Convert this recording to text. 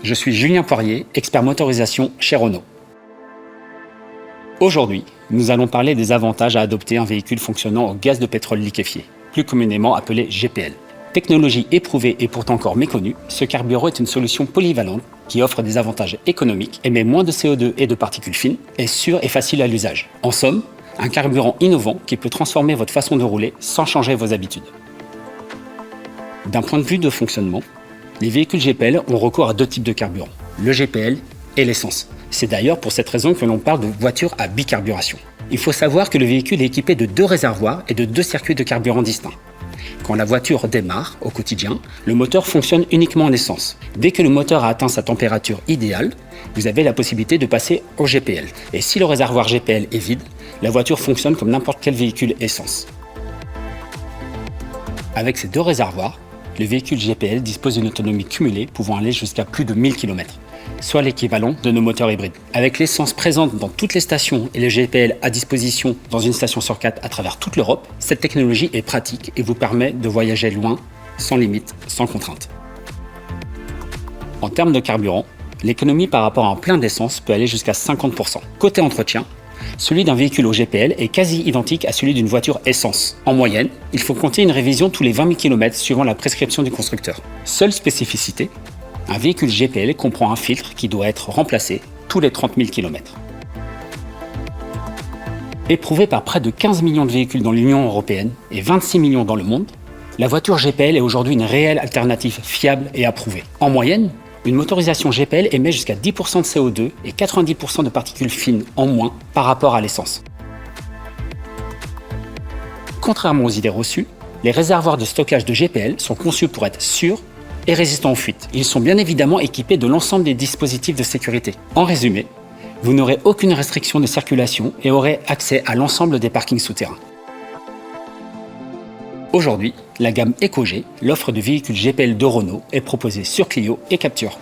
je suis Julien Poirier, expert motorisation chez Renault. Aujourd'hui, nous allons parler des avantages à adopter un véhicule fonctionnant au gaz de pétrole liquéfié, plus communément appelé GPL. Technologie éprouvée et pourtant encore méconnue, ce carburant est une solution polyvalente qui offre des avantages économiques, émet moins de CO2 et de particules fines, est sûr et facile à l'usage. En somme, un carburant innovant qui peut transformer votre façon de rouler sans changer vos habitudes. D'un point de vue de fonctionnement, les véhicules GPL ont recours à deux types de carburant, le GPL et l'essence. C'est d'ailleurs pour cette raison que l'on parle de voiture à bicarburation. Il faut savoir que le véhicule est équipé de deux réservoirs et de deux circuits de carburant distincts. Quand la voiture démarre au quotidien, le moteur fonctionne uniquement en essence. Dès que le moteur a atteint sa température idéale, vous avez la possibilité de passer au GPL. Et si le réservoir GPL est vide, la voiture fonctionne comme n'importe quel véhicule essence. Avec ces deux réservoirs, le véhicule GPL dispose d'une autonomie cumulée pouvant aller jusqu'à plus de 1000 km, soit l'équivalent de nos moteurs hybrides. Avec l'essence présente dans toutes les stations et le GPL à disposition dans une station sur 4 à travers toute l'Europe, cette technologie est pratique et vous permet de voyager loin, sans limite, sans contrainte. En termes de carburant, l'économie par rapport à un plein d'essence peut aller jusqu'à 50%. Côté entretien, celui d'un véhicule au GPL est quasi identique à celui d'une voiture essence. En moyenne, il faut compter une révision tous les 20 000 km suivant la prescription du constructeur. Seule spécificité, un véhicule GPL comprend un filtre qui doit être remplacé tous les 30 000 km. Éprouvée par près de 15 millions de véhicules dans l'Union européenne et 26 millions dans le monde, la voiture GPL est aujourd'hui une réelle alternative fiable et approuvée. En moyenne, une motorisation GPL émet jusqu'à 10% de CO2 et 90% de particules fines en moins par rapport à l'essence. Contrairement aux idées reçues, les réservoirs de stockage de GPL sont conçus pour être sûrs et résistants aux fuites. Ils sont bien évidemment équipés de l'ensemble des dispositifs de sécurité. En résumé, vous n'aurez aucune restriction de circulation et aurez accès à l'ensemble des parkings souterrains. Aujourd'hui, la gamme EcoG, l'offre de véhicules GPL de Renault, est proposée sur Clio et Captur.